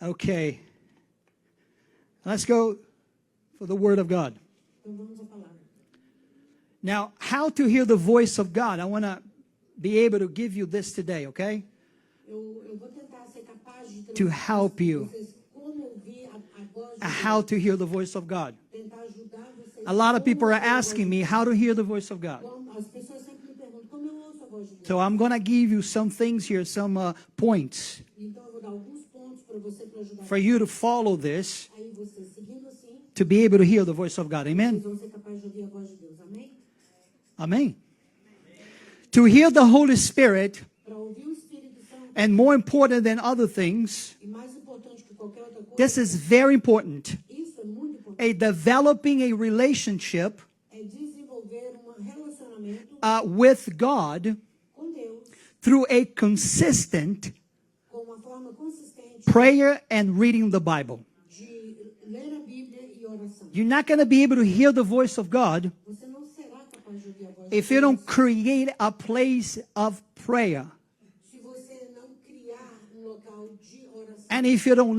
Okay. Let's go for the Word of God. Então vamos à palavra. Now, how to hear the voice of God. I want to be able to give you this today, okay? Eu vou tentar ser capaz de To help you. vocês como ouvir a voz de How to hear the voice of God. Deus, tentar ajudar vocês. A lot of como people are ouvir a voz asking de me Deus. how to hear the voice of God. As pessoas sempre me perguntam como eu ouço a voz de Deus. So I'm going to give you some things here, some points Então eu vou dar alguns pontos para você para ajudar. for you to follow this Aí você seguindo assim, to be able to hear the voice of God. vocês Amen? vão ser capazes de ouvir a voz de Deus. Amém? Amen. To hear the Holy Spirit, Para ouvir o Espírito Santo, and more important than other things, e mais importante que qualquer outra coisa, this is very important. isso é muito importante. A developing a relationship É desenvolver um relacionamento with God com Deus through a consistent com uma forma consistente prayer and reading the Bible. de ler a Bíblia e oração. You're not going to be able to hear the voice of God Você não será capaz de ouvir a voz de if Deus you don't create a place of prayer, se você não criar um local de oração and if you don't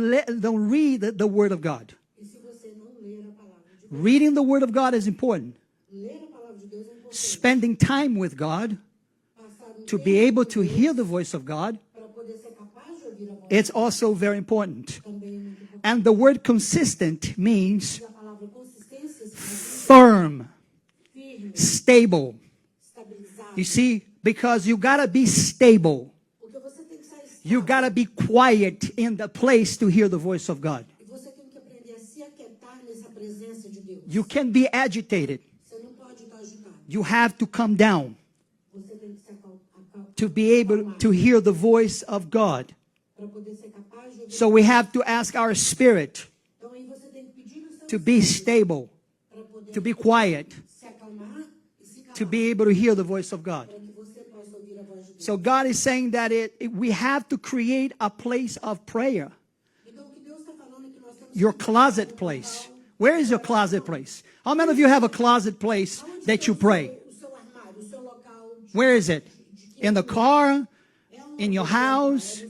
read the Word of God. e se você não ler a palavra de Deus. Reading the Word of God is important. Ler a palavra de Deus é importante. Spending time with God Passar to tempo be able com to Deus hear the voice of God, para poder ser capaz de ouvir a voz it's also very important. também é muito importante. And the word consistent means E a palavra consistência significa firm, firme, stable. estabilizado. You see, because you got to be stable. Porque você tem que estar You estável. got to be quiet in the place to hear the voice of God. E você tem que aprender a se aquietar nessa presença de Deus. You can be agitated. Você não pode estar agitado. You have to come down Você tem que se acalmar to be able to hear the voice of God. para poder ser capaz de ouvir. So we have to ask our spirit Então aí você tem que pedir o seu to be espírito stable, para poder to be quiet, se acalmar e se calar to be able to hear the voice of God. para que você possa ouvir a voz de Deus. So God is saying that we have to create a place of prayer. Então o que Deus está falando é que nós temos Your que closet place. Where is your closet place? How many of you have a closet place that you pray? o seu armário, o seu local de Where is it? In the car? In your house?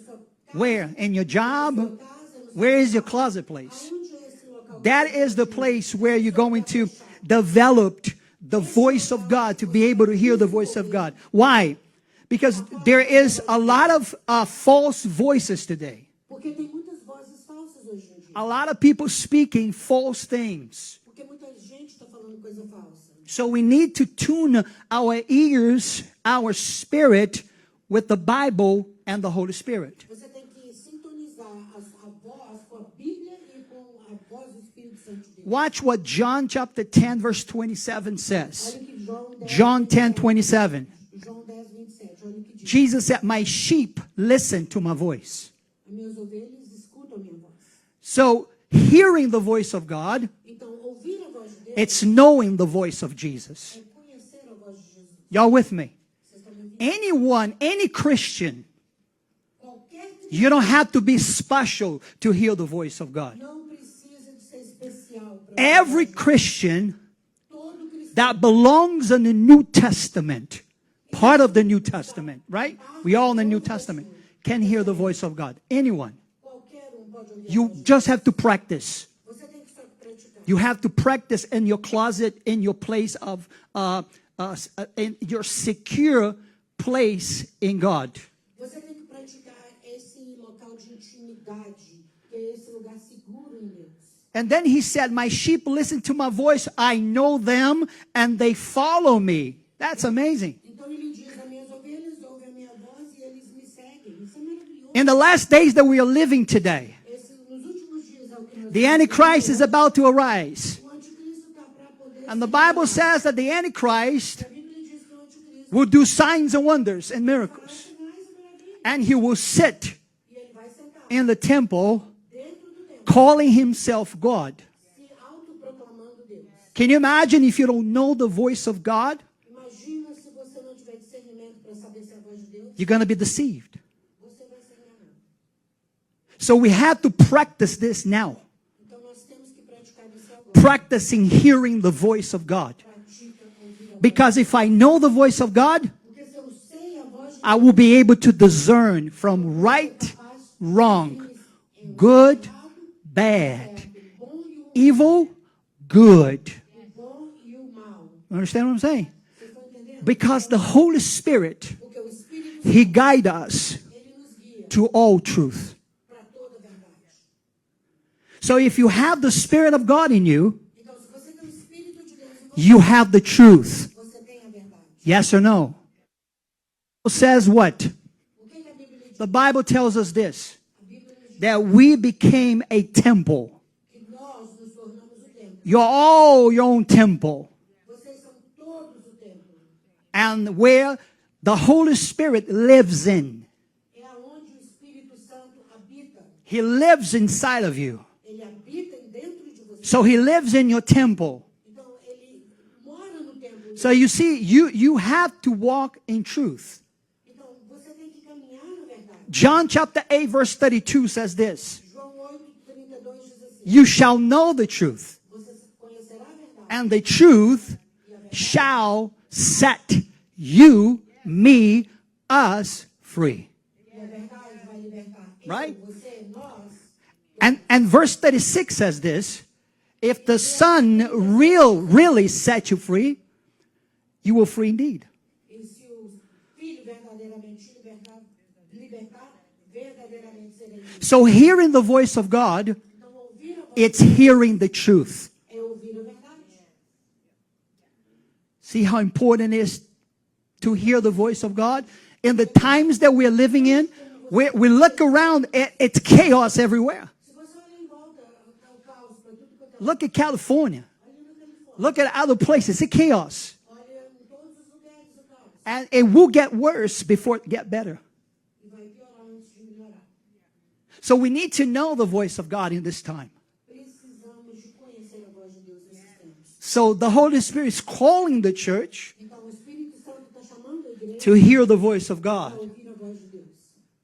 Where? In your job? casa, Where is your closet place? onde é esse local? That is the place where you're going to develop the voice of God, to be able to hear the voice of God. Why? Because there is a lot of false voices today. Porque tem muitas vozes falsas hoje em dia. A lot of people speaking false things. Porque muita gente está falando coisa falsa. So we need to tune our ears, our spirit with the Bible and the Holy Spirit. Você tem que sintonizar a voz com a Bíblia e com a voz do Espírito Santo de Deus. Watch what John chapter 10 verse 27 says. Olha o que João 10, John 10:27. João 10, 27. Olha o que diz. Jesus said, "My sheep listen to my voice." As minhas ovelhas escutam a minha voz. So, hearing the voice of God, Então, ouvir a voz de Deus it's knowing the voice of Jesus. é conhecer a voz de Jesus. Y'all with me? Vocês estão me ouvindo? Anyone, any Christian, Qualquer cristão you don't have to be special to hear the voice of God. não precisa de ser especial para Every Christian todo cristão. that belongs in the New Testament, part of the New Testament, right? We all in the New Testament, can hear the voice of God. Anyone. Qualquer pode ouvir a You voz de just have to practice. Deus. Você tem que só praticar. You have to practice in your closet, in your place of, in your secure place in God. Você tem que praticar esse local de intimidade, que é esse lugar seguro em Deus. And then he said, "My sheep listen to my voice. I know them and they follow me." That's amazing. Então ele diz: as minhas ovelhas ouvem a minha voz e eles me seguem. Isso é maravilhoso. In the last days that we are living today, Nos últimos dias é o que nós the Antichrist is about to arise. O anticristo está para poder. And the Bible says that the Antichrist A Bíblia diz que o anticristo will do signs and wonders and miracles. faz sinais e maravilhas. And he will sit E ele vai sentar in the temple dentro do templo, calling himself God. se autoproclamando Deus. Can you imagine if you don't know the voice of God? Imagina se você não tiver discernimento para saber se é a voz de Deus, You're going to be deceived. você vai ser enganado. So we have to practice this now. Então nós temos que praticar isso agora. Practicing hearing the voice of God. Pratica ouvir a voz. Because if I know the voice of God, Porque se eu sei a voz de I will be able to discern from right, wrong, good, bad, evil, good. o bom e o mal. Understand what I'm saying? Vocês estão entendendo? Because the Holy Spirit, Porque o Espírito He guides us ele nos guia to all truth. para toda a verdade. So if you have the Spirit of God in you, Então, se você tem o Espírito de Deus em você, you have the truth. você tem a verdade. Yes or no? It says what? O que a Bíblia diz? The Bible tells us this, A Bíblia nos diz that we became a temple. que nós nos tornamos o templo. You're all your own temple. Vocês são todos o templo. And where the Holy Spirit lives in. É aonde o Espírito Santo habita. He lives inside of you. Ele habita dentro de você. So He lives in your temple. Então, ele mora no templo. So you see, you have to walk in truth. Então, você tem que caminhar na verdade. John chapter 8 verse 32 says this, João 8:32 diz assim: you shall know the truth, você conhecerá a verdade. and the truth shall set you, me, us free. E a verdade vai libertar Right? você, nós. And verse 36 says this, if the Son really set you free, you will free indeed. E se o Filho verdadeiramente libertar, verdadeiramente serei livre. So hearing the voice of God, Então, ouvir a voz it's hearing the truth. é ouvir a verdade. See how important it is to hear the voice of God? In the times that we're living in, we look around, it's chaos everywhere. Se você olhar em volta, tá o caos para tudo quanto é. Look at California. Olha na Califórnia. Look at other places. It's chaos. Olha em todos os lugares o caos. And it will get worse before it get better. E vai piorar antes de melhorar. So we need to know the voice of God in this time. Precisamos de conhecer a voz de Deus nesses tempos. So the Holy Spirit is calling the church Então, o Espírito Santo está chamando a igreja to hear the voice of para God. ouvir a voz de Deus.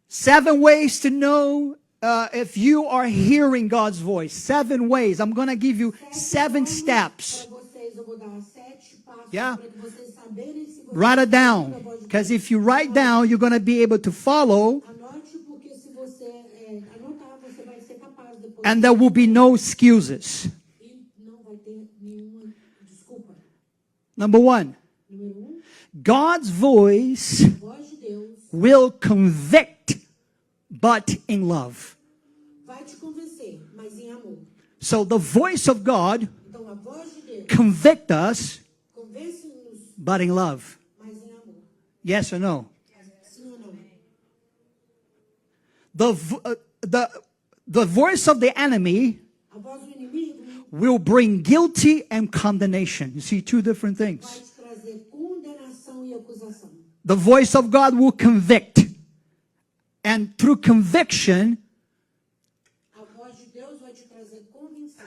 7 ways to know if you are hearing God's voice. 7 ways. I'm going to give you 7 steps. Para vocês, eu vou dar 7 passos Yeah. para que vocês saberem se você Write it está ouvindo a down. voz de Deus. Because if you write down, you're going to be able to follow, Anote, porque se você anotar, você vai ser capaz depois. and there will be no excuses. E não vai ter nenhuma desculpa. Number 1, Número 1, God's voice a voz de Deus will convict, but in love. vai te convencer, mas em amor. So the voice of God Então, a voz de Deus convict us, convence-nos, but in love. mas em amor. Yes or no? Sim ou não? The voice of the enemy A voz do inimigo will bring guilty and condemnation. You see, 2 different vai things. te trazer condenação e acusação. The voice of God will convict. And through conviction, A voz de Deus vai te trazer convicção.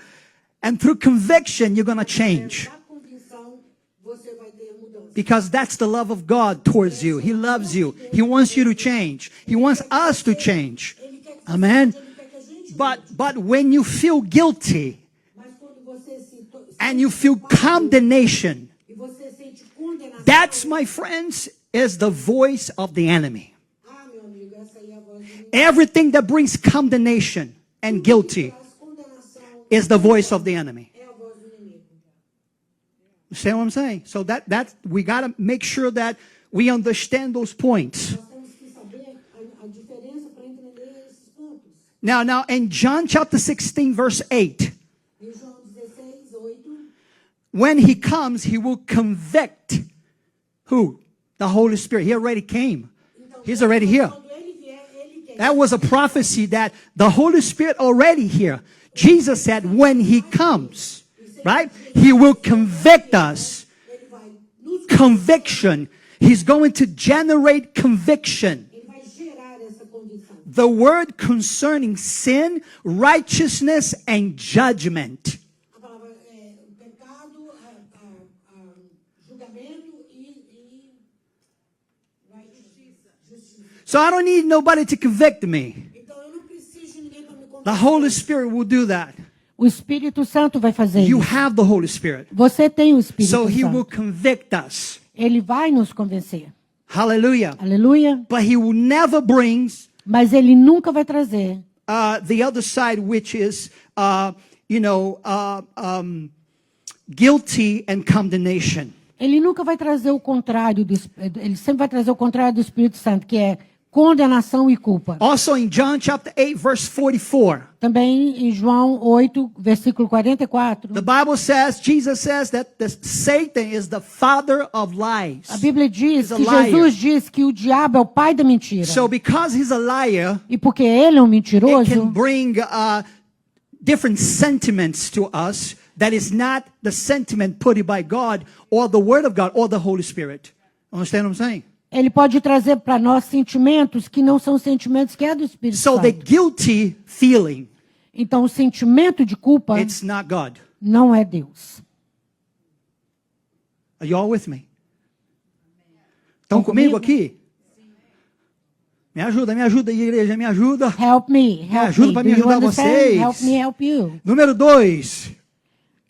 and through conviction, you're going to change. Da convicção, você vai ter mudança. Because that's the love of God towards you. He loves you. He wants you to change. He wants us to change. Ele quer que Amen. você mude, ele quer que a gente But when you feel guilty mas quando você se and you feel condemnation, e você sente condenação, that's, my friends, is the voice of the enemy. meu amigo, essa aí é a voz do inimigo. Everything that brings condemnation and guilty Traz condenação, is the voice of the enemy. é a voz do inimigo. You see what I'm saying? So that we got to make sure that we understand those points. Nós temos que saber a diferença para entender esses pontos. Now in John chapter 16 verse 8, Em João 16:8, when he comes, he will convict who? The Holy Spirit. He already came. então, He's already here. quando ele vier, ele quer. That was a prophecy that the Holy Spirit already here. Jesus said when he comes, right? He will convict us. Ele vai nos Conviction. He's going to generate conviction. ele vai gerar essa convicção. The word concerning sin, righteousness, and judgment. A palavra é o pecado, julgamento e justiça. So I don't need nobody to convict me. Então eu não preciso de ninguém para me The convencer. Holy Spirit will do that. O Espírito Santo vai fazer You isso. have the Holy Spirit. Você tem o Espírito So he will Santo. convict us. Ele vai nos convencer. Hallelujah. Aleluia. But he will never bring Mas ele nunca vai trazer the other side, which is, guilty and condemnation. Ele nunca vai trazer o contrário, ele sempre vai trazer o contrário do Espírito Santo, que é condenação e culpa. Also in John chapter 8, verse 44, Também em João 8, versículo 44, the Bible says, Jesus says that Satan is the father of lies. a Bíblia diz He's a que liar. Jesus diz que o diabo é o pai da mentira. So because he's a liar, E porque ele é um it mentiroso, can bring different sentiments to us that is not the sentiment put by God or the Word of God or the Holy Spirit. Understand what I'm saying? ele pode trazer para nós sentimentos que não são sentimentos que é do Espírito So the Santo. guilty feeling, Então o sentimento de culpa it's not God. não é Deus. Are you all with me? Estão comigo aqui? Me ajuda, igreja, me ajuda. Help me, help ajuda me. para Do me you ajudar understand? vocês. Help me, help you. Número 2.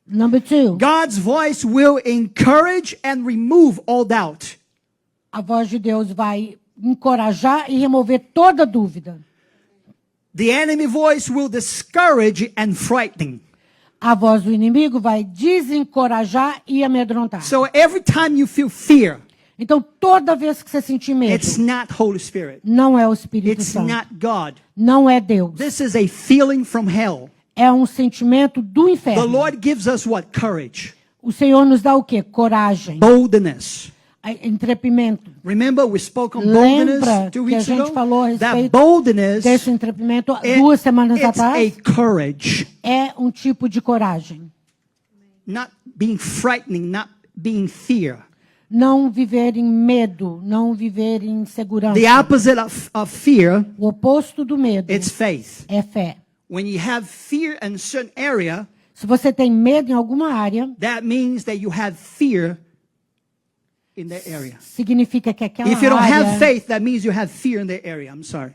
Number 2. God's voice will encourage and remove all doubt. A voz de Deus vai encorajar e remover toda dúvida. The enemy voice will discourage and frighten. A voz do inimigo vai desencorajar e amedrontar. So every time you feel fear, Então, toda vez que você sentir medo, it's not Holy Spirit. não é o Espírito It's Santo. not God. Não é Deus. This is a feeling from hell. É um sentimento do The inferno. Lord gives us what? Courage, O Senhor nos dá o quê? Coragem, boldness. entrepimento. Remember we spoke on Lembra boldness 2 que a weeks gente ago? falou a That respeito boldness, desse entrepimento it- 2 semanas it's atrás? a courage, É um tipo de coragem. not being frightening, not being fear. Não viver em medo, não viver em segurança. The opposite of fear, O oposto do medo it's faith. é fé. When you have fear in a certain area, Se você tem medo em alguma área, that means that you have fear in that area. significa que aquela If you don't have área... faith, that means you have fear in that area. I'm sorry.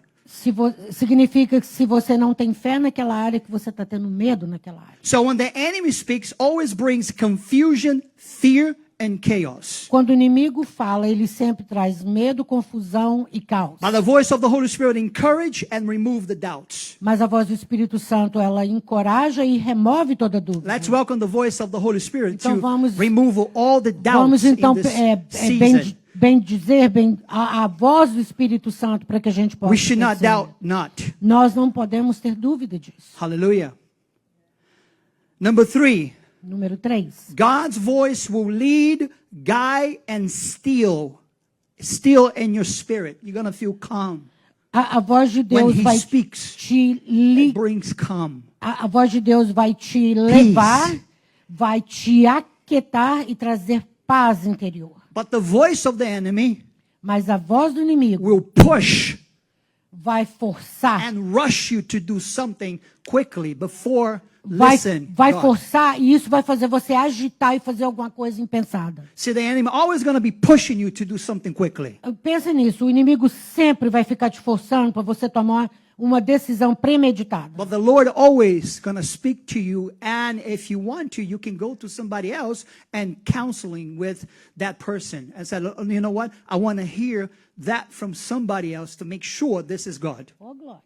Significa que se você não tem fé naquela área, que você está tendo medo naquela área. So when the enemy speaks, always brings confusion, fear, and chaos. Quando o inimigo fala, ele sempre traz medo, confusão e caos. By the voice of the Holy Spirit, encourage and remove the doubts. Mas a voz do Espírito Santo, ela encoraja e remove toda dúvida. Let's welcome the voice of the Holy Spirit Então to vamos- remove all the doubts Vamos então in this season. bem dizer a voz do Espírito Santo para que a gente possa We should not vencer. doubt not. Nós não podemos ter dúvida disso. Hallelujah. Number 3, Número 3. God's voice will lead, guide, and steal in your spirit. You're going to feel calm. A voz de When Deus he vai speaks, te it brings calm. a voz de Deus vai te levar, vai te aquietar e trazer paz interior. But the voice of the enemy Mas a voz do inimigo will push vai forçar, and rush you to do something quickly before. vai Listen, God. forçar e isso vai fazer você agitar e fazer alguma coisa impensada. See, the enemy always going to be pushing you to do something quickly. Pensa nisso, o inimigo sempre vai ficar te forçando para você tomar uma decisão premeditada. But the Lord always going to speak to you, and if you want to, you can go to somebody else and counseling with that person and say, you know what? I want to hear that from somebody else to make sure this is God. Ó, glória.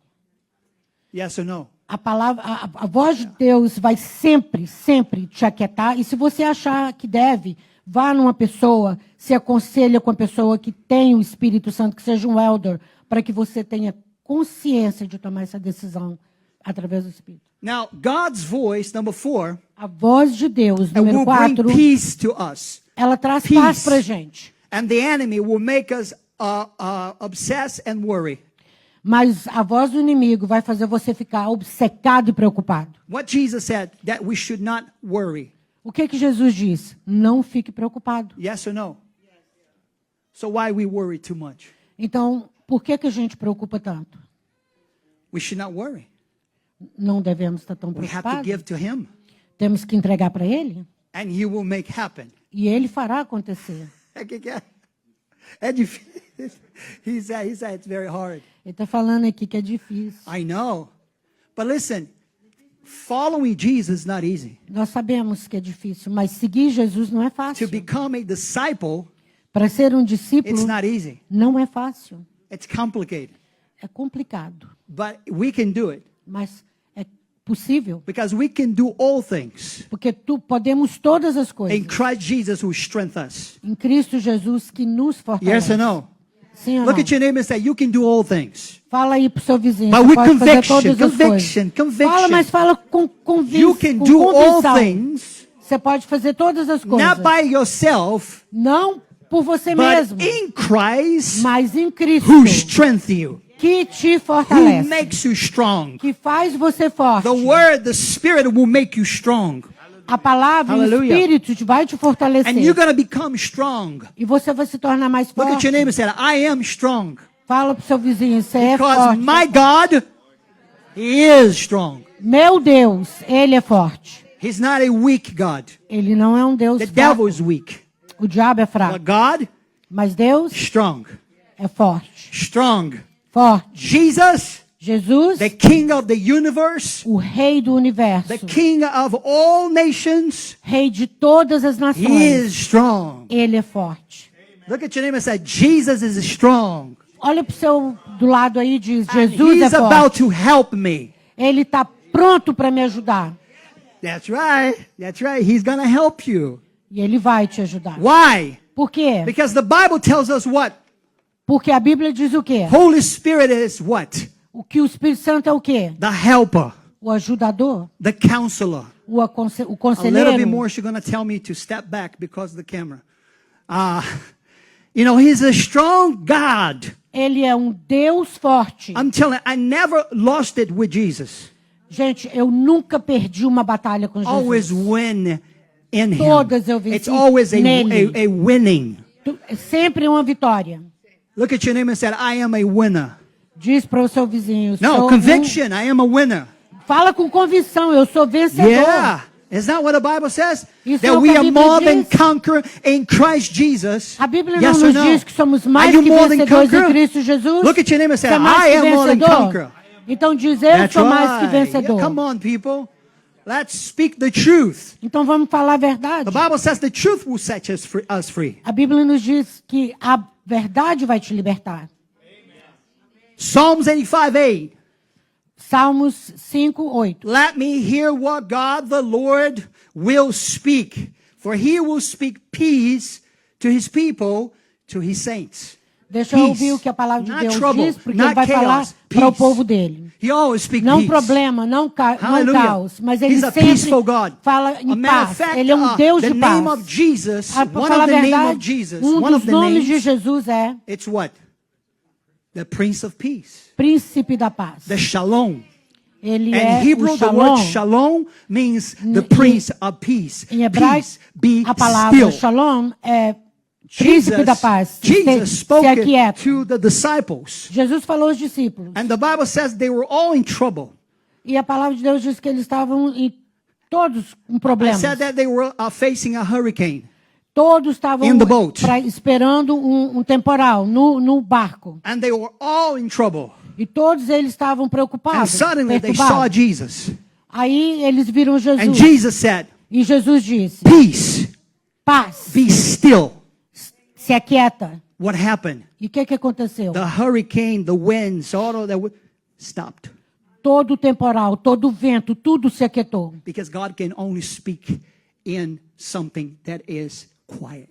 Yes or no? A voz de Deus vai sempre te aquietar. E se você achar que deve, vá numa pessoa, se aconselha com a pessoa que tem o Espírito Santo, que seja um elder, para que você tenha consciência de tomar essa decisão através do Espírito. Now, God's voice, number 4, A voz de Deus, it número will bring 4, peace to us. ela traz Peace. paz para a gente. And the enemy will make us obsess and worry. Mas a voz do inimigo vai fazer você ficar obcecado e preocupado. What Jesus said, that we should not worry. O que Jesus diz? Não fique preocupado. Yes or no? So why we worry too much? Então, por que a gente preocupa tanto? We should not worry. Não devemos estar tão We have to preocupados. give to him, Temos que entregar para Ele and he will make happen. e Ele fará acontecer. É difícil. He said it's very hard. Ele está falando aqui que é difícil. I know. But listen, following Jesus is not easy. Nós sabemos que é difícil, mas seguir Jesus não é To fácil. become a disciple, Para ser um discípulo it's not easy. não é fácil. It's complicated. É complicado. But we can do it. Mas é possível, Because we can do all things porque podemos todas as in coisas Christ Jesus who strengthens us. em Cristo Jesus que nos Yes fortalece. or no? Sim ou Look não? at your neighbor and say, you can do all things. Fala aí pro seu vizinho. But Você with pode fazer conviction, todas as conviction, coisas. conviction. Fala, mas fala com You convicção. can Com do all convicção. things, Você pode fazer todas as coisas. not by yourself, Não por você but mesmo, in Christ mas em Cristo, who strengthens you, que te who fortalece, makes you strong. que faz você forte. The word, the Spirit will make you strong. A palavra e o Hallelujah. Espírito vai te fortalecer. And you're going to become strong. E você vai se tornar mais Look at forte. your neighbor and say, I am strong. Fala pro seu vizinho, você é Because forte. my God, He is strong. Meu Deus, Ele é forte. He's not a weak God. Ele não é um Deus The fraco. devil is weak. O diabo é fraco. But God, Mas Deus strong. é forte. Strong. Forte. Jesus, Jesus, the King of the universe, o Rei do universo. the King of all nations, Rei de todas as He nações. is strong. Ele é forte. Look at your neighbor and say, Jesus is strong. Olha pro seu do lado aí e diz, And Jesus é He's about forte. to help me. Ele está pronto para me ajudar. That's right. That's right. He's going to help you. E Ele vai te ajudar. Why? Por quê? Because the Bible tells us what? Porque a Bíblia diz o quê? Holy Spirit is what? O que o Espírito Santo é o quê? The helper, O ajudador, the counselor. o A little bit conselheiro. more, she's going to tell me to step back because of the camera. He's a strong God. Ele é um Deus forte. I'm telling you, I never lost it with Jesus. Gente, eu nunca perdi uma batalha com Always Jesus. win in Him. Todas eu venci It's always a nele. winning. É sempre uma vitória. Look at your neighbor and say, I am a winner. Diz para o seu vizinho. No, sou conviction, I am a winner. Fala com convicção, eu sou vencedor. Yeah. Is that what the Bible says? Isso é That o we que a are Bíblia more than diz. conqueror in Christ Jesus. A Bíblia Yes não or nos no? diz que somos Are mais you que more than vencedores em conqueror? Cristo Jesus? Look at your neighbor and say, Você é mais I que am more than vencedor? conqueror. Então diz, eu That's sou mais que right. Yeah, vencedor. come on, people. Let's speak the truth. Então vamos falar a verdade. The Bible says the truth will set us free. A Bíblia nos diz que a verdade vai te libertar. Psalms 85:8. Salmos 5:8. Let me hear what God the Lord will speak, for He will speak peace to His people, to His saints. Deixa eu ouvir o que a palavra de Not Deus trouble, diz, porque not ele vai chaos, falar para o peace. povo dele. He always speaks Não peace. problema, não Hallelujah. caos, mas ele He's a sempre peaceful God. fala A em matter of paz. fact, Ele é um Deus the de paz. name of Jesus, Para one falar of a the name of verdade, Jesus, um one dos of the nomes de names, Jesus é it's what? The Prince of Peace. Príncipe da paz. The Shalom. Ele In é Hebrew, o the Shalom. word Shalom means the Prince of Peace. Em hebraico, Peace, be a palavra still. Shalom é príncipe da paz. Jesus Se spoke it aquieto. to the disciples. Jesus falou aos discípulos. And the Bible says they were all in trouble. E a palavra de Deus diz que eles estavam todos com It problemas. said that they were facing a hurricane. Todos estavam In the boat. esperando um temporal no barco. And they were all in trouble. E todos eles estavam And preocupados, suddenly they saw perturbados. Jesus. Aí eles viram And Jesus. Jesus said, E Jesus disse, peace, paz, be still. se aquieta. What happened? E o que aconteceu? The hurricane, the winds, all of that stopped. Todo o temporal, todo o vento, tudo se aquietou. Because God can only speak in something that is quiet.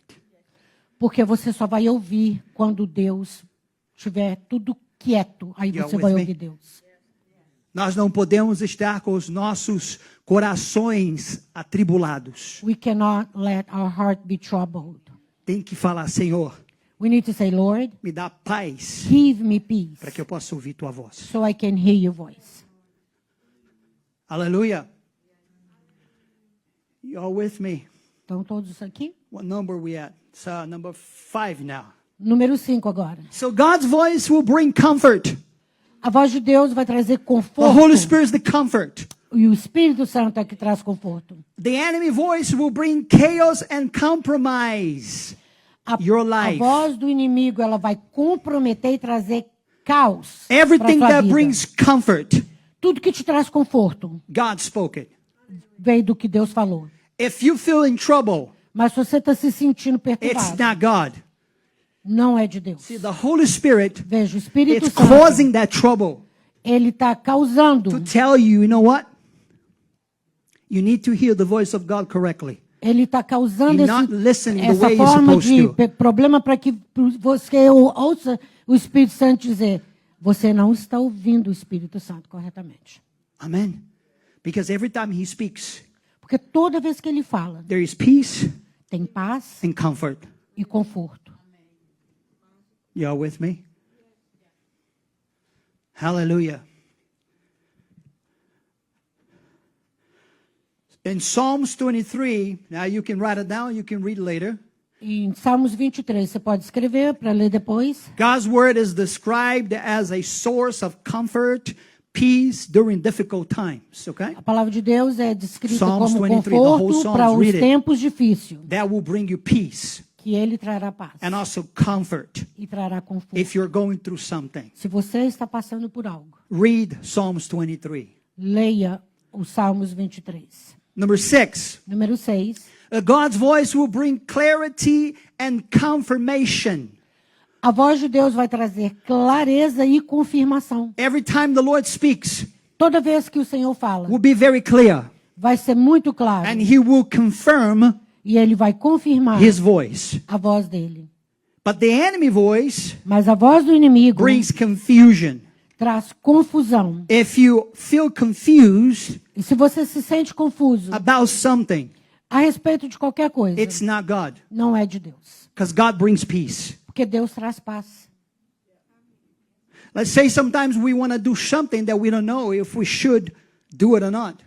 Porque você só vai ouvir quando Deus estiver tudo quieto. Aí You're você with vai me? ouvir Deus. Nós não podemos estar com os nossos corações atribulados. We cannot let our heart be troubled. Tem que falar, Senhor, We need to say, Lord, me dá paz give me peace para que eu possa ouvir tua voz. so I can hear your voice. Aleluia. You're with me. Estão todos aqui? What number are we at? It's number 5 now. Número 5 agora. So God's voice will bring comfort. A voz de Deus vai trazer The conforto. Holy Spirit is the comfort. E o Espírito Santo é que traz conforto. The enemy voice will bring chaos and compromise. Your A life. voz do inimigo, ela vai comprometer e trazer caos. Everything pra sua that vida. brings comfort, Tudo que te traz conforto God spoke it. veio do que Deus falou. If you feel in trouble, Mas se você está se sentindo it's perturbado, not God. não é de Deus. See, the Holy Spirit Veja, o Espírito is Santo, causing that trouble. Ele está causando. to tell you, you know what? You need to hear the voice of God correctly. Ele está causando You're not listening the essa way you're forma supposed de to. problema para que você ouça o Espírito Santo dizer: você não está ouvindo o Espírito Santo corretamente. Amen. Because every time he speaks, Porque toda vez que ele fala, there is peace tem paz and comfort. e conforto. You all with me? Hallelujah. In Psalms 23, now you can write it down, you can read later. E em Salmos 23, você pode escrever para ler depois. God's word is described as a source of comfort, peace during difficult times, okay? A palavra de Deus é descrita Psalms como 23, the whole conforto Psalms, para os read it. tempos difíceis, That will bring you peace que ele trará paz and also comfort e trará conforto. if you're going through something. Se você está passando por algo, Read Psalms 23. leia os Salmos 23. Number 6. Número 6. God's voice will bring clarity and confirmation. A voz de Deus vai trazer clareza e confirmação. Every time the Lord speaks, Toda vez que o Senhor fala, will be very clear, vai ser muito claro. and He will confirm E ele vai confirmar His voice. a voz dele. But the enemy voice Mas a voz do inimigo brings confusion. traz confusão. If you feel confused E se você se sente confuso about something, a respeito de qualquer coisa, it's not God, não é de Deus. because God brings peace. Porque Deus traz paz. Let's say sometimes we want to do something that we don't know if we should do it or not.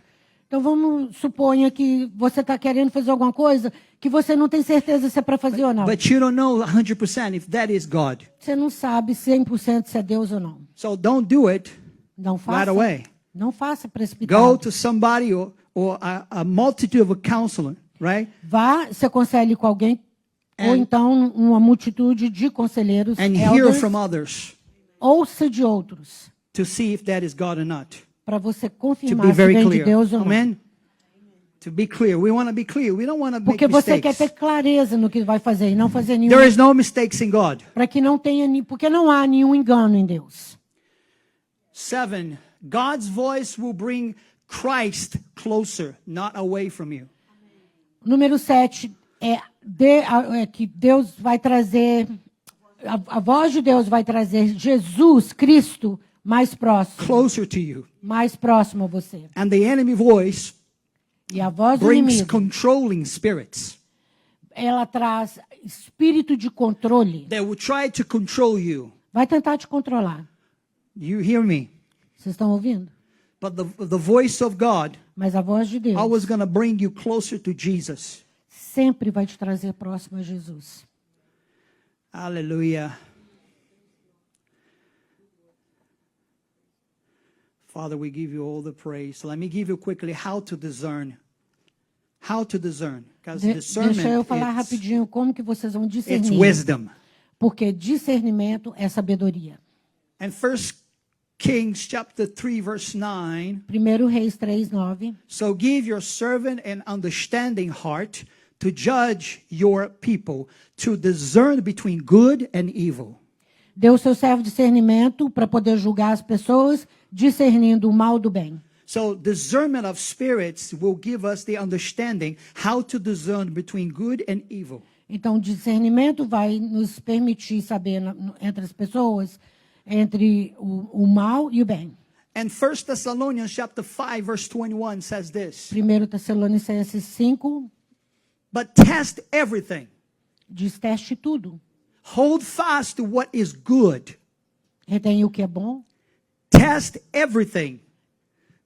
Então vamos suponha que você está querendo fazer alguma coisa que você não tem certeza se é para fazer ou não. But you don't know 100% if that is God. Você não sabe 100% se é Deus ou não. So don't do it. Não faça. Right away. Não faça Go precipitado. to somebody or a multitude of a counselor, right? Vá, se aconselhe com alguém ou And- então uma multitude de conselheiros, And hear elders, from others ouça de outros, to see if that is God or not. para você To confirmar be se very vem de clear. Deus ou não. Amen? To be clear. We want to be clear. We don't want to make Porque você quer mistakes. ter clareza no que vai fazer e não fazer nenhum. There is no mistakes in God. Para que não tenha, porque não há nenhum engano em Deus. 7. God's voice will bring Christ closer, not away from you. Número 7 é que Deus vai trazer, a voz de Deus vai trazer Jesus, Cristo, mais próximo. Closer to you. Mais próximo a você. And the enemy voice E a voz do brings inimigo, controlling spirits ela traz espírito de controle. that will try to control you. Vai tentar te controlar. You hear me? Vocês estão ouvindo? But the voice of God Mas a voz de Deus always going to bring you closer to Jesus. sempre vai te trazer próximo a Jesus. Hallelujah. Father, we give you all the praise. Let me give you quickly how to discern. How to discern. Because discernment, Deixa eu falar it's rapidinho como que vocês vão discernir. wisdom. Porque discernimento é sabedoria. And 1 Kings chapter 3 verse 9. 1 Reis 3:9. So give your servant an understanding heart to judge your people, to discern between good and evil. Dê ao seu servo discernimento para poder julgar as pessoas, discernindo o mal do bem. So discernment of spirits will give us the understanding how to discern between good and evil. Então, discernimento vai nos permitir saber entre as pessoas, entre o mal e o bem. And 1 Thessalonians chapter 5 verse 21 says this. 1 Tessalonicenses 5 But test everything. diz: teste tudo. Hold fast to what is good. Retém o que é bom. Test everything.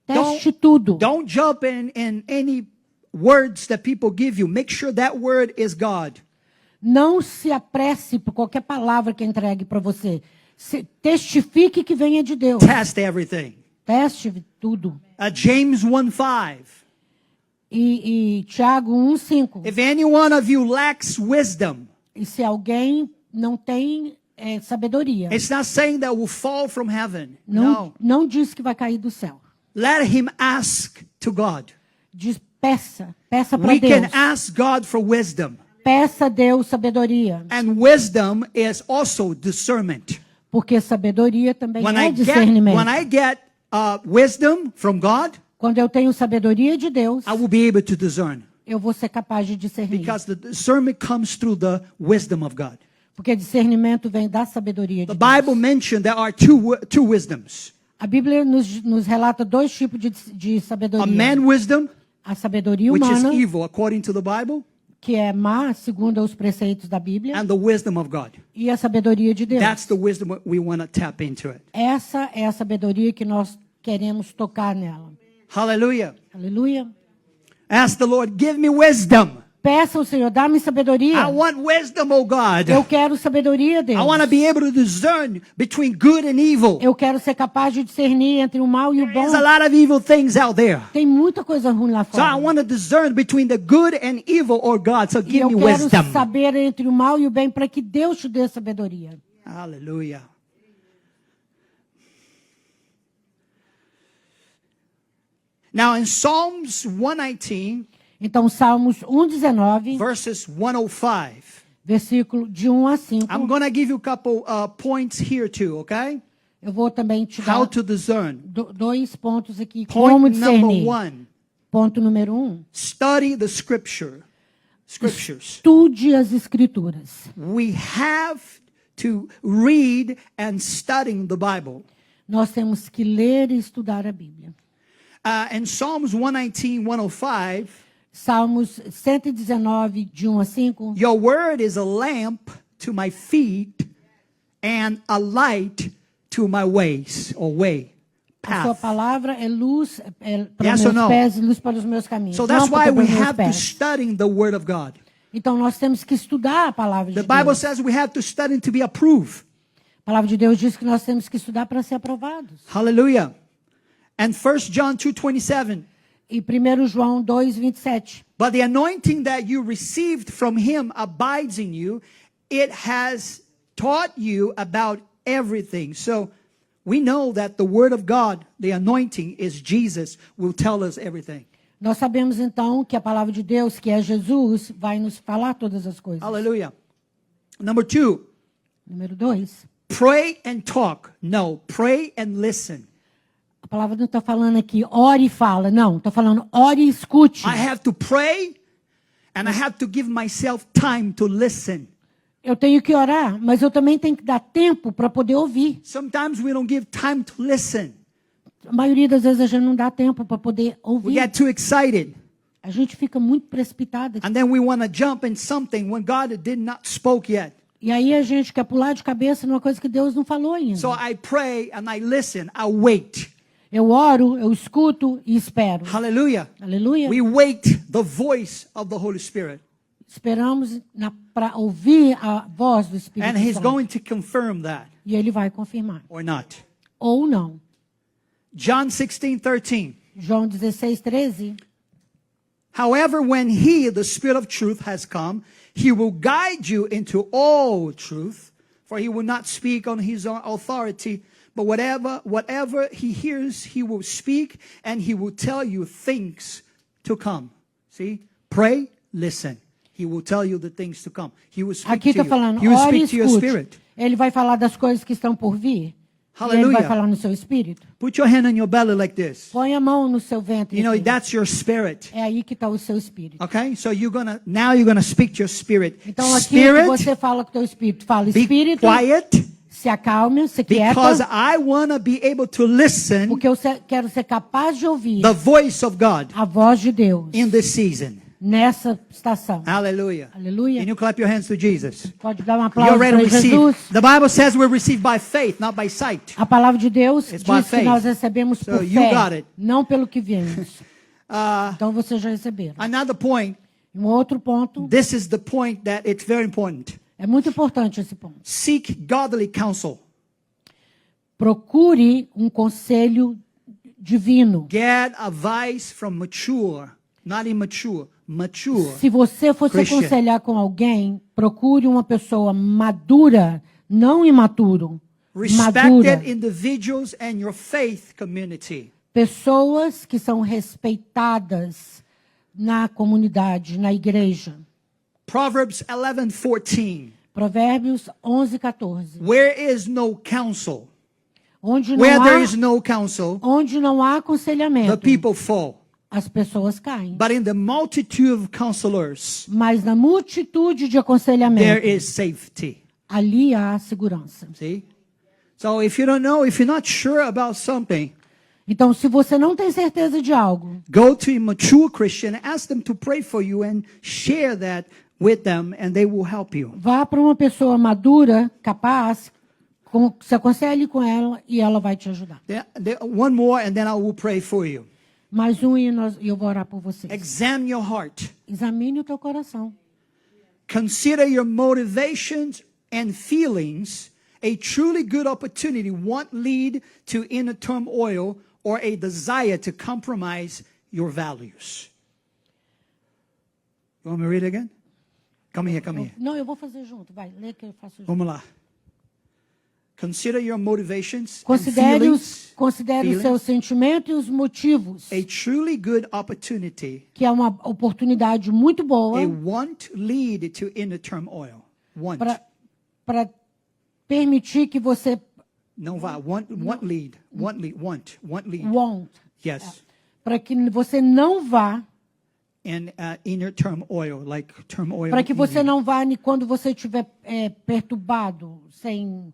Teste tudo. Don't jump in any words that people give you. Make sure that word is God. Não se apresse por qualquer palavra que entregue para você. Testifique que venha de Deus. Test everything. Teste tudo. James 1:5. E Tiago 1:5. If any one of you lacks wisdom, E se alguém não tem sabedoria, it's not saying that will fall from heaven. não, No. não diz que vai cair do céu. Let him ask to God. Diz: peça para We can Deus. ask God for wisdom. Peça a Deus sabedoria. And wisdom is also discernment. Porque sabedoria também When é I discernimento. get wisdom from God, Quando eu tenho sabedoria de Deus, I will be able to discern. eu vou ser capaz de discernir. Because the discernment comes through the wisdom of God. Porque discernimento vem da sabedoria The de Bible Deus. mentioned there are two wisdoms. A Bíblia nos relata dois tipos de A sabedoria. man wisdom, A sabedoria which is humana, evil according to the Bible, que é má, segundo os preceitos da Bíblia, and the wisdom of God. e a sabedoria de Deus. That's the wisdom we want to tap into it. Essa é a sabedoria que nós queremos tocar nela. Hallelujah. Aleluia. Ask the Lord, give me wisdom. Peça ao Senhor, dá-me sabedoria. I want wisdom, oh God. Eu quero sabedoria, Deus. I want to be able to discern between good and evil. Eu quero ser capaz de discernir entre o mal e o bom. There's a lot of evil things out there. Tem muita coisa ruim lá So I fora. want to discern between the good and evil, or God. So E give eu me quero wisdom. saber entre o mal e o bem para que Deus te dê sabedoria. Hallelujah. Now in Psalms 119, Então, Salmos 1:19, verses 105, versículo de 1 a 5. I'm going to give you a couple points here too, okay? Eu vou também te How dar to discern. dois pontos aqui. Como Point number discernir. 1, Ponto número 1. study the scriptures. Estude as escrituras. We have to read and study the Bible. Nós temos que ler e estudar a Bíblia. In Psalms 119, 105, Salmos 119, de 1 a 5. your word is a lamp to my feet and a light to my ways, or way, A sua path. palavra é luz para Yes os or meus no? pés e luz para os meus caminhos. So that's não para why we os meus have to pés. study the word of God. Então nós temos que estudar a palavra The de Bible Deus. says we have to study to be approved. A palavra de Deus diz que nós temos que estudar para ser aprovados. Hallelujah. And 1 John 2:27. E 1 João 2:27. But the anointing that you received from him abides in you. It has taught you about everything. So we know that the word of God, the anointing is Jesus, will tell us everything. Nós sabemos então que a palavra de Deus, que é Jesus, vai nos falar todas as coisas. Hallelujah. Number 2, Número 2. pray and talk. No, pray and listen. A palavra não está falando aqui, ore e fala. Não, está falando, ore e escute. I have to pray and I have to give myself time to listen. Eu tenho que orar, mas eu também tenho que dar tempo para poder ouvir. Sometimes we don't give time to listen. A maioria das vezes a gente não dá tempo para poder We ouvir. get too excited. A gente fica muito precipitado. And then we want to jump in something when God did not spoke yet. E aí a gente quer pular de cabeça numa coisa que Deus não falou ainda. So I pray and I listen. I wait. Eu oro, eu escuto e espero. Hallelujah. Aleluia. We wait the voice of the Holy Spirit. Esperamos para ouvir a voz do Espírito And He's Santo. going to confirm that E ele vai confirmar. or not. Ou não. John 16:13. João 16:13. However, when He, the Spirit of truth, has come, He will guide you into all truth, for He will not speak on His own authority, but whatever He hears, He will speak, and He will tell you things to come. See? Pray, listen. He will tell you the things to come. He will speak Aqui to está you. falando, He will ore e speak to your escute. spirit. Ele vai falar das coisas que estão por vir. E ele Hallelujah. vai falar no seu espírito. Put your hand on your belly like this. Põe a mão no seu ventre. You know, aqui. that's your spirit. É aí que está o seu espírito. Okay? So now you're gonna speak to your spirit. Então aqui Spirit, você fala com o teu espírito. Fala, be espírito, quiet, se acalme, se quieta. because I want to be able to listen Porque eu quero ser capaz de ouvir the voice of God a voz de Deus in this season. nessa estação. Hallelujah. Aleluia. Can you clap your hands to Jesus? Pode dar um You aplauso already para received. Jesus. The Bible says we receive by faith, not by sight. A palavra de Deus It's by diz que faith. nós recebemos So por you got fé, it. não pelo que vemos. Uh, Então vocês já receberam. another point. Um outro ponto, This is the point that it's very important. é muito importante esse ponto. Seek godly counsel. Procure um conselho divino. Get advice from mature, not immature, mature. Se você for se Christian. aconselhar com alguém, procure uma pessoa madura, não imaturo. Madura. Respected individuals and your faith community. Pessoas que são respeitadas na comunidade, na igreja. Proverbs 11:14. Provérbios 11:14. Where is no counsel, Onde where não there há, is no counsel, onde não há the aconselhamento, people fall. as pessoas caem. But in the multitude of counselors, Mas na multitude de there aconselhamento, is safety. ali há segurança. See? So if you don't know, if you're not sure about something, Então, se você não tem certeza de algo, go to a mature Christian, ask them to pray for you and share that with them, and they will help you. vá para uma pessoa madura, capaz, se aconselhe com ela e ela vai te ajudar. One more, and then I will pray for you. Mais um e eu vou orar por vocês. Examine your heart. Examine o teu coração. Consider your motivations and feelings. A truly good opportunity won't lead to inner turmoil or a desire to compromise your values. You want me to read it again? Come here. Não, eu vou fazer junto. Vai, lê que eu faço junto. Vamos lá. Consider your motivations and Considere os feelings. seus sentimentos e os motivos, A truly good opportunity. que é uma oportunidade muito boa It won't lead to inner turmoil. Won't. para permitir que você Não vai. Won't lead. Won't lead. won't, Yes. para que você não vá, And inner turmoil, like turmoil. para que você in you. não vá quando você estiver perturbado, sem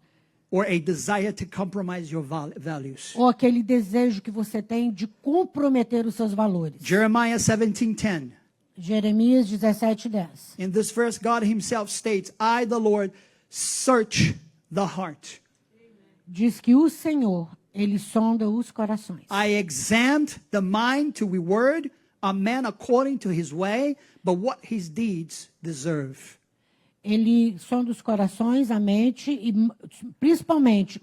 Or a desire to compromise your values. ou aquele desejo que você tem de comprometer os seus valores. Jeremiah 17:10. Jeremias 17:10. In this verse, God himself states, I, the Lord, search the heart. Diz que o Senhor, ele sonda os corações. I examined the mind to reward a man according to his way, but what his deeds deserve. Ele sonda os corações, a mente e principalmente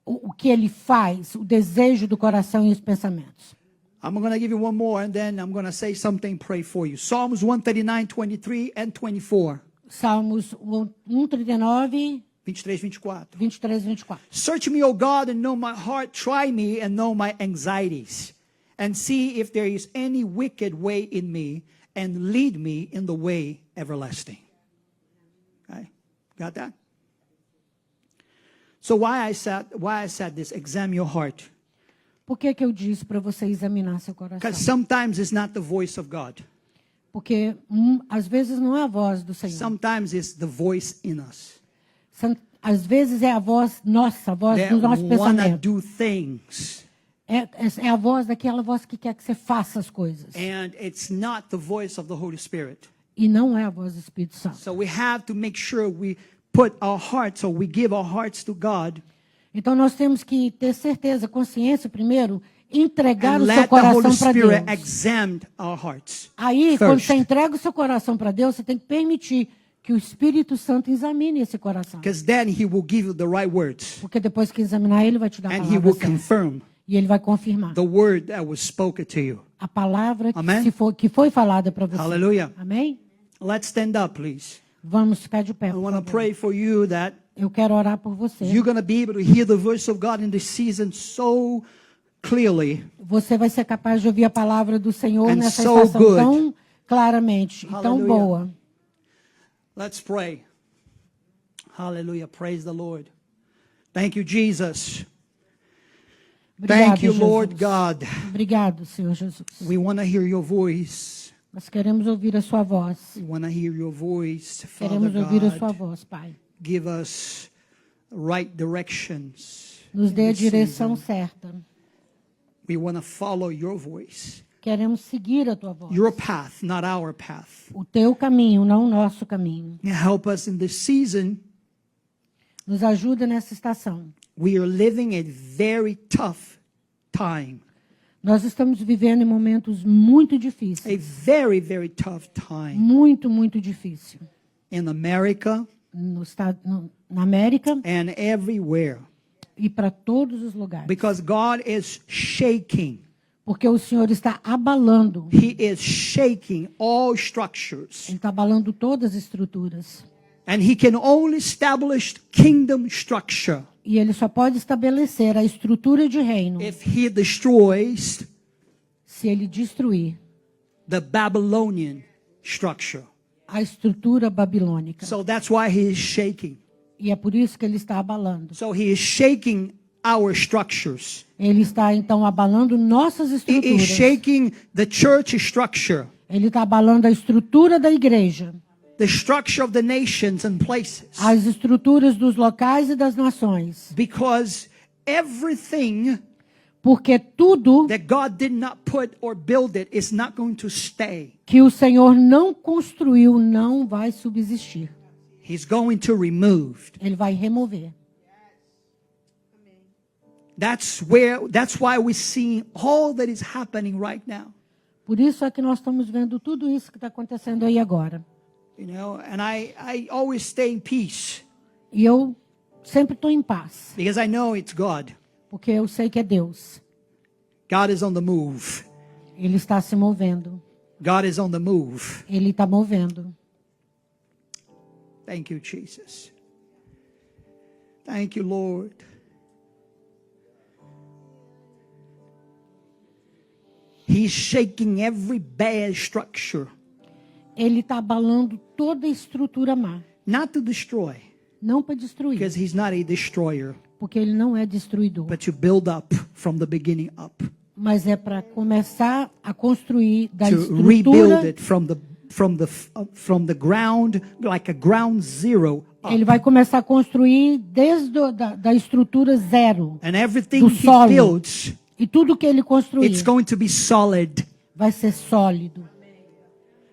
o que ele faz, o desejo do coração e os pensamentos. I'm going to give you one more, and then I'm going to say something, pray for you. Psalms 139, 23 and 24. Salmos 139, 23, 24. 23 e 24. Search me, O God, and know my heart. Try me and know my anxieties. And see if there is any wicked way in me, and lead me in the way everlasting. Okay? Got that? So why I said this, examine your heart. Por que eu disse para você examinar seu coração? Because sometimes it's not the voice of God. Porque às vezes não é a voz do Senhor. Sometimes it's the voice in us. Às vezes é a voz nossa, a voz That do nosso wanna pensamento. do things. É a voz daquela voz que quer que você faça as coisas. And it's not the voice of the Holy Spirit. E não é a voz do Espírito Santo. So we have to make sure we put our hearts, or we give our hearts to God. Então nós temos que ter certeza, consciência primeiro, entregar And o seu let the Holy coração para Deus. Spirit examine our hearts. Aí, quando first. você entrega o seu coração para Deus, você tem que permitir que o Espírito Santo examine esse coração. Because then He will give you the right words. Porque depois que examinar, ele vai te dar a And He palavra will certa. confirm E ele vai confirmar the word that was spoken to you. a palavra Amen? que foi falada para você. Hallelujah. Amém? Let's stand up, please. Vamos ficar de pé. I por want to favor. pray for you that Eu quero orar por você. you're going to be able to hear the voice of God in this season so clearly. Você vai ser capaz de ouvir a palavra do Senhor And nessa so estação good. tão claramente e tão Hallelujah. boa. Let's pray. Hallelujah. Praise the Lord. Thank you, Jesus. Obrigado, Thank you, Jesus. Lord God. Obrigado, Senhor Jesus. We want to hear your voice. Nós queremos ouvir a sua voz. We want to hear your voice, Father Queremos ouvir a sua God. voz, Pai. Give us right directions. Nos dê in a this direção season. certa. We want to follow your voice, Queremos seguir a tua voz. your path, not our path. O teu caminho, não o nosso caminho. Help us in this season. Nos ajuda nessa estação. We are living a very tough time. Nós estamos vivendo em momentos muito A difíceis. very, very tough time. Muito, muito difícil. In America Na América and everywhere. e para todos os lugares. Because God is shaking. Porque o Senhor está abalando. He is shaking all structures. Ele está abalando todas as estruturas. And He can only establish kingdom structure E ele só pode estabelecer a estrutura de reino if He destroys se ele destruir the Babylonian structure. a estrutura babilônica. So that's why he is shaking. E é por isso que ele está abalando. So he is shaking our structures. Ele está, então, abalando nossas He is estruturas. shaking the church structure, Ele está abalando a estrutura da igreja, the structure of the nations and places. as estruturas dos locais e das nações. Because everything Porque tudo that God did not put or build it is not going to stay. que o Senhor não construiu não vai subsistir. He's going to remove. Ele vai remover. That's why we're seeing all that is happening right now. Por isso é que nós estamos vendo tudo isso que está acontecendo aí agora. You know, and I always stay in peace E eu sempre estou em paz, because I know it's God. porque eu sei que é Deus. God is on the move. Ele está se movendo. God is on the move. Ele está movendo. Thank you, Jesus. Thank you, Lord. He's shaking every bad structure, Ele está abalando toda a estrutura má. not to destroy, Não para destruir, because he's not a destroyer, porque ele não é destruidor. but to build up from the beginning up, Mas é para começar a construir da to rebuild estrutura. it from the ground, like a ground zero up. Ele vai começar a construir desde da estrutura zero. And everything do he solo. builds, E tudo que ele construir it's going to be solid, vai ser sólido.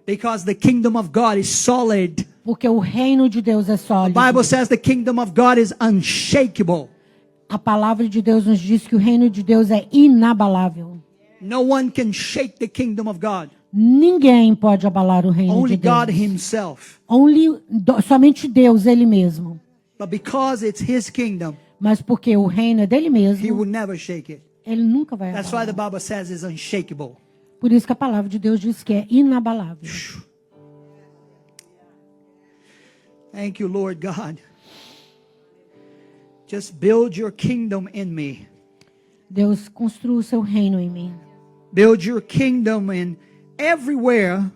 because the kingdom of God is solid. Porque o reino de Deus é The sólido. Bible says the kingdom of God is unshakable. A palavra de Deus nos diz que o reino de Deus é inabalável. No one can shake the kingdom of God. Ninguém pode abalar o reino Only de Deus. God himself. Somente Deus, Ele mesmo. But because it's his kingdom, Mas porque o reino é dele he mesmo, will never shake it. Ele nunca vai That's why the abalar. Bible says it's unshakable. Por isso que a palavra de Deus diz que é inabalável. Thank you, Lord God. Just build your kingdom in me. Deus construa o seu reino em mim. Build your kingdom in everywhere.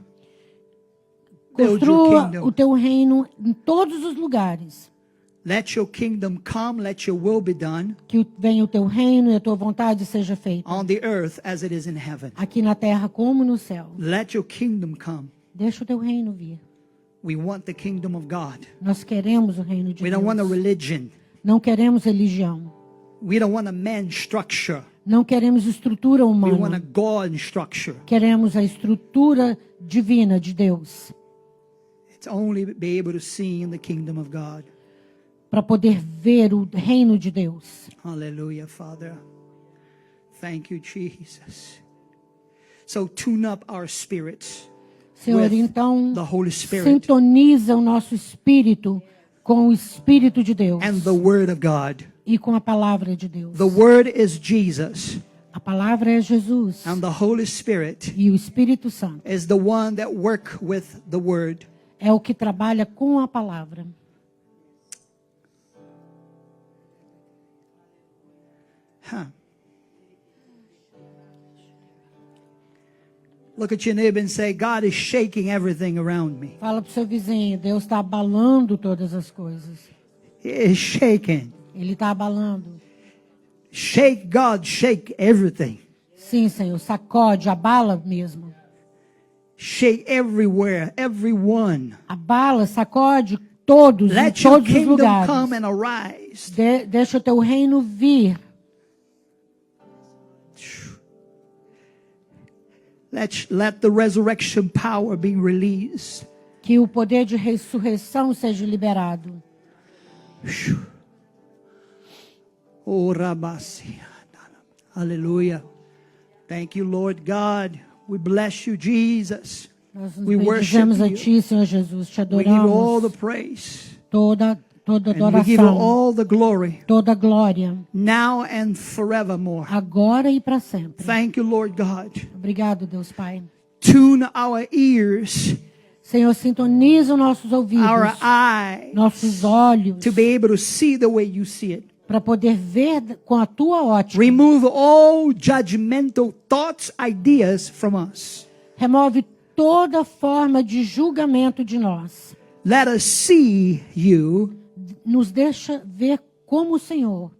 Build your Construa o kingdom. teu reino em todos os lugares. Let your kingdom come. Let your will be done Que venha o teu reino e a tua vontade seja feita. on the earth as it is in heaven. Aqui na terra como no céu. Let your kingdom come. Deixa o teu reino vir. We want the kingdom of God. Nós queremos o reino de We don't want a Deus. religion. Não queremos religião. We don't want a man structure. Não queremos estrutura We want a humana. God structure. Queremos a estrutura divina de Deus. It's only be able to see in the kingdom of God. Para poder ver o reino de Deus. Hallelujah, Father. Thank you, Jesus. So tune up our spirits Senhor, with então, the Holy Spirit sintoniza o nosso espírito com o Espírito de Deus and the Word of God. e com a palavra de Deus. The Word is Jesus, A palavra é Jesus and the Holy Spirit e o Espírito Santo is the one that work with the Word. é o que trabalha com a palavra. Huh. Look at your neighbor and say, God is shaking everything around me. Fala para o seu vizinho, Deus está abalando todas as coisas. He is shaking. Ele está abalando. Shake, God, shake everything. Sim, Senhor, sacode, abala mesmo. Shake everywhere, everyone. Abala, sacode todos, em Let your todos os kingdom lugares. come and arise. Deixa o teu reino vir. Let the resurrection power be released. Que o poder de ressurreição seja liberado. Oh, Rabasi. Hallelujah. Thank you, Lord God. We bless you, Jesus. Nós nos We worship bendizemos a you. Ti, Senhor Jesus. Te We give you all the adoramos. praise. Toda And we give you adoração, all the glory toda glória, now and forevermore. agora e para sempre. Thank you, Lord God. Obrigado, Deus Pai. Tune our ears, Senhor, sintoniza os nossos ouvidos, our eyes, nossos olhos, to be able to see the way you see it. para poder ver com a Tua ótica. Remove all judgmental thoughts, ideas from us. Remove toda forma de julgamento de nós. Let us see you Nos deixa ver como o Senhor,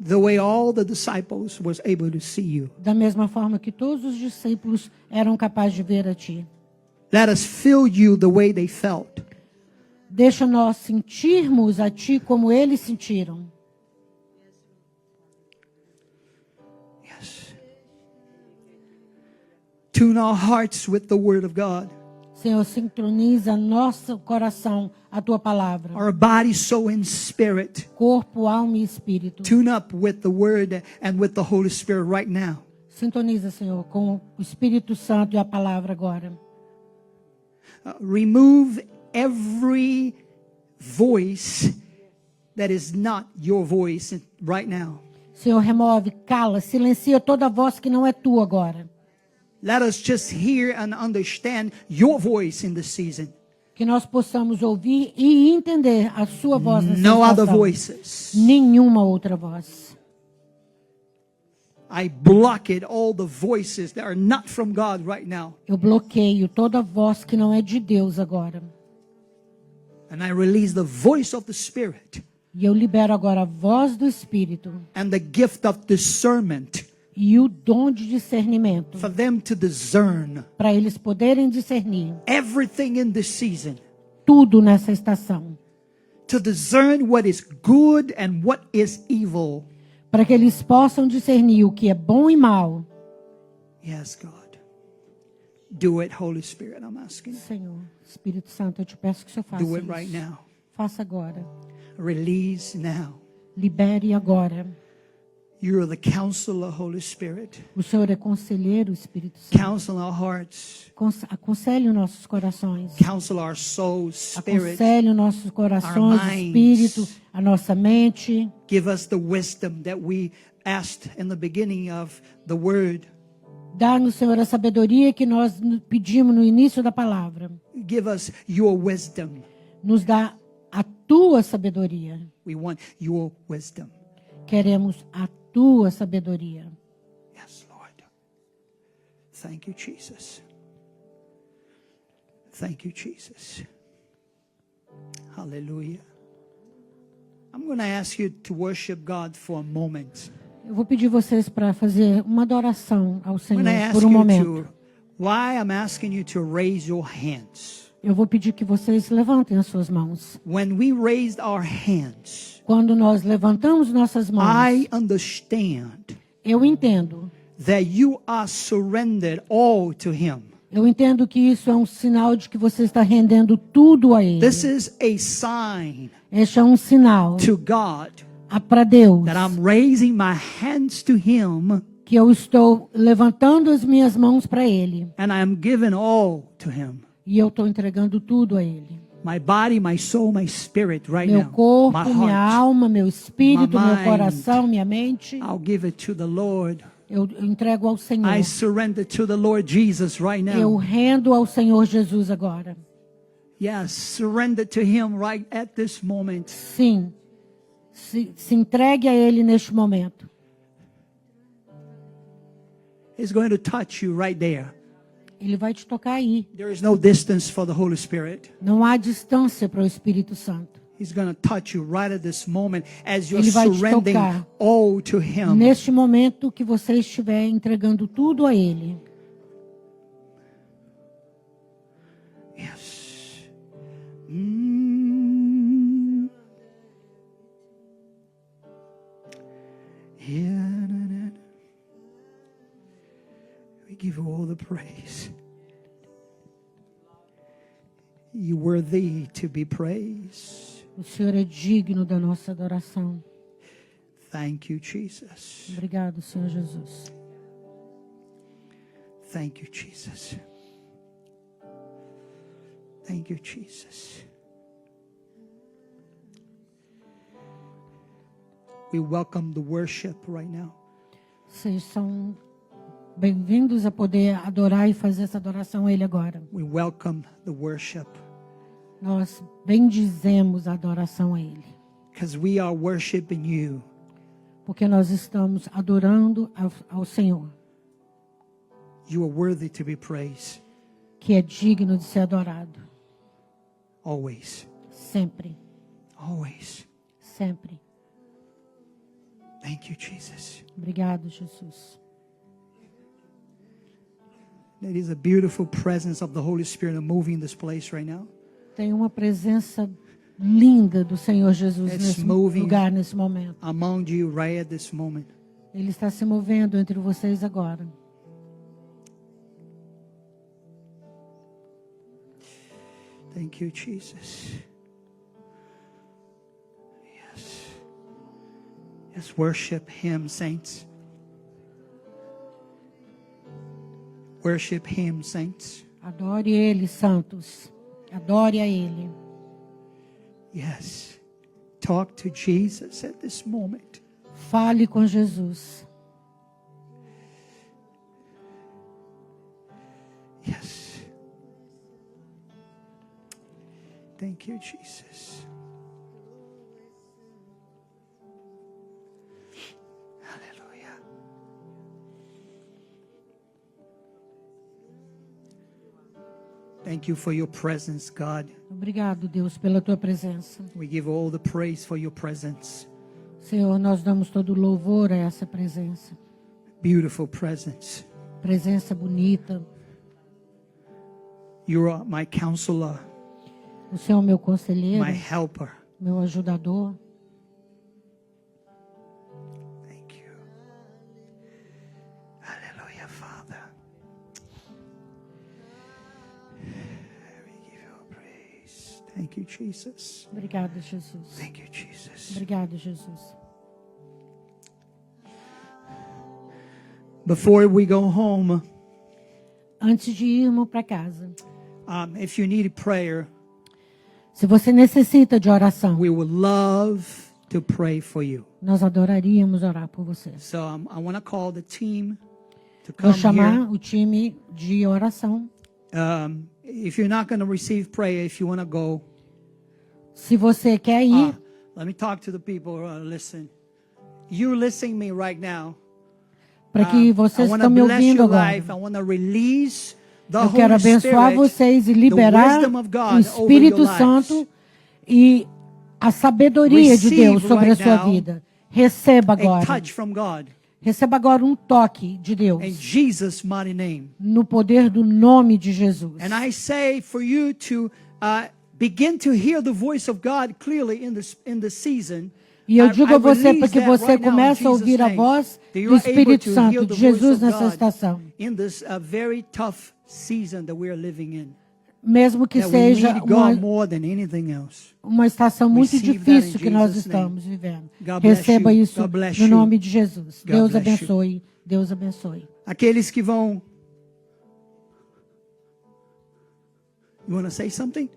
the way all the disciples was able to see you. da mesma forma que todos os discípulos eram capazes de ver a Ti. Let us feel you the way they felt. Deixa nós sentirmos a Ti como eles sentiram. Yes. Tune our hearts with the word of God. Senhor, sincroniza nosso coração à Tua palavra. Our body, soul, and spirit. Corpo, alma e espírito. Tune up with the word and with the Holy Spirit right now. Sintoniza, Senhor, com o Espírito Santo e a palavra agora. Remove every voice that is not your voice right now. Senhor, remove, cala, silencia toda voz que não é Tua agora. Let us just hear and understand your voice in this season. Que nós possamos ouvir e entender a Sua voz nessa No other situação. voices. Nenhuma outra voz. I block it, all the voices that are not from God right now. Eu bloqueio toda voz que não é de Deus agora. And I release the voice of the Spirit E eu libero agora a voz do Espírito and the gift of discernment e o dom de discernimento for them to discern para eles poderem discernir everything in this season. tudo nessa estação. To discern what is good and what is evil. Para que eles possam discernir o que é bom e mal. Yes, God. Do it, Holy Spirit, I'm asking. Senhor, Espírito Santo, eu te peço que o Senhor faça Do it isso. right now. Faça agora. Release now. Libere agora. You are the counselor, Holy Spirit. O Senhor é conselheiro, Espírito Santo. Counsel our hearts. Aconselhe os nossos corações. Counsel our souls, spirit. Aconselhe os nossos corações, Our minds. espírito, a nossa mente. Give us the wisdom that we asked in the beginning of the word. Dá-nos, Senhor, a sabedoria que nós pedimos no início da palavra. Give us your wisdom. Nos dá a tua sabedoria. We want your wisdom. Queremos a tua sabedoria. Yes, Lord. Thank you, Jesus. Thank you, Jesus. Hallelujah. I'm going to ask you to worship God for a moment. Eu vou pedir vocês para fazer uma adoração ao I'm Senhor going to ask por um you momento. why I'm asking you to raise your hands. Eu vou pedir que vocês levantem as suas mãos. When we raised our hands, Quando nós levantamos nossas mãos, I understand eu entendo. that you are surrendered all to Him. Eu entendo que isso é um sinal de que você está rendendo tudo a Ele. This is a sign Este é um sinal to God para Deus that I'm raising my hands to Him que eu estou levantando as minhas mãos para Ele. and I am giving all to Him. E eu estou entregando tudo a Ele. My body, my soul, my spirit right Meu now. corpo, My minha heart. alma, meu espírito, my meu mind. coração, minha mente. I'll give it to the Lord. Eu entrego ao Senhor. I surrender to the Lord Jesus right Eu now. rendo ao Senhor Jesus agora. Yes, surrender to Him right at this moment. Sim. Se entregue a Ele neste momento. He's going to touch you right there. Ele vai te tocar aí. There is no distance for the Holy Spirit. Não há distância para o Espírito Santo. He's going to touch you right at this moment as you're Ele vai te surrendering tocar. all to Him. Neste momento que você estiver entregando tudo a Ele. Yes. Mm. Yeah, na, na. We give you all the praise. You worthy to be praised. O Senhor é digno da nossa adoração. Thank you, Jesus. Obrigado, Senhor Jesus. Thank you, Jesus. Thank you, Jesus. We welcome the worship right now. Vocês são bem-vindos a poder adorar e fazer essa adoração a Ele agora. We welcome the worship Nós bendizemos a adoração a Ele. because we are worshiping you. Porque nós estamos adorando ao Senhor. You are worthy to be praised. que é digno de ser adorado. Always. Sempre, Always. sempre. Thank you, Jesus. Obrigado, Jesus. There is a beautiful presence of the Holy Spirit moving this place right now. Tem uma presença linda do Senhor Jesus It's nesse moving. lugar, nesse momento. Among you right at this moment. Ele está se movendo entre vocês agora. Thank you, Jesus. Yes. Yes, worship Him, saints. Worship Him, saints. Adore Ele, santos. Adore a Ele. Yes. Talk to Jesus at this moment. Fale com Jesus. Yes. Thank you, Jesus. Hallelujah. Thank you for your presence, God. Obrigado, Deus, pela tua presença. We give all the praise for your presence. Senhor, nós damos todo louvor a essa presença. Beautiful presence. Presença bonita. You are my counselor, O Senhor é meu conselheiro, my helper. meu ajudador. Thank you. Hallelujah, Father. We give you praise. Thank you, Jesus. Obrigado, Jesus. Thank you, Jesus. Obrigado, Jesus. Before we go home, Antes de irmos para casa, if you need prayer, se você necessita de oração, we would love to pray for you. nós adoraríamos orar por você. So I want to call the team to Vou come chamar here. o time de oração. If you're not going to receive prayer, if you want to go, Se você quer ir, let me talk to the people. Listen, you listening me right now. para que I vocês want to estão me bless ouvindo your agora. life. I want to release the Eu quero Holy abençoar Spirit, vocês e the liberar wisdom of God o over Espírito your lives. Santo e a sabedoria de Receive Deus sobre a right sua now vida. Receba A agora. touch from God Receba agora um toque de Deus. in Jesus' mighty name. No poder do nome de Jesus. And I say for you to begin to hear the voice of God clearly in the season. E eu I digo a você release para que that você right now in comece a Jesus' ouvir a name, voz that you do are able Espírito to Santo hear de the voice Jesus of nessa God estação. in this very tough season that we are living in. Mesmo que That we seja need God more than anything else. uma estação muito Receive that difícil in que nós Jesus' estamos vivendo. God bless Receba you. isso God bless no you. nome de Jesus. God Deus bless you. abençoe. Deus abençoe. Aqueles que vão. You want to say something?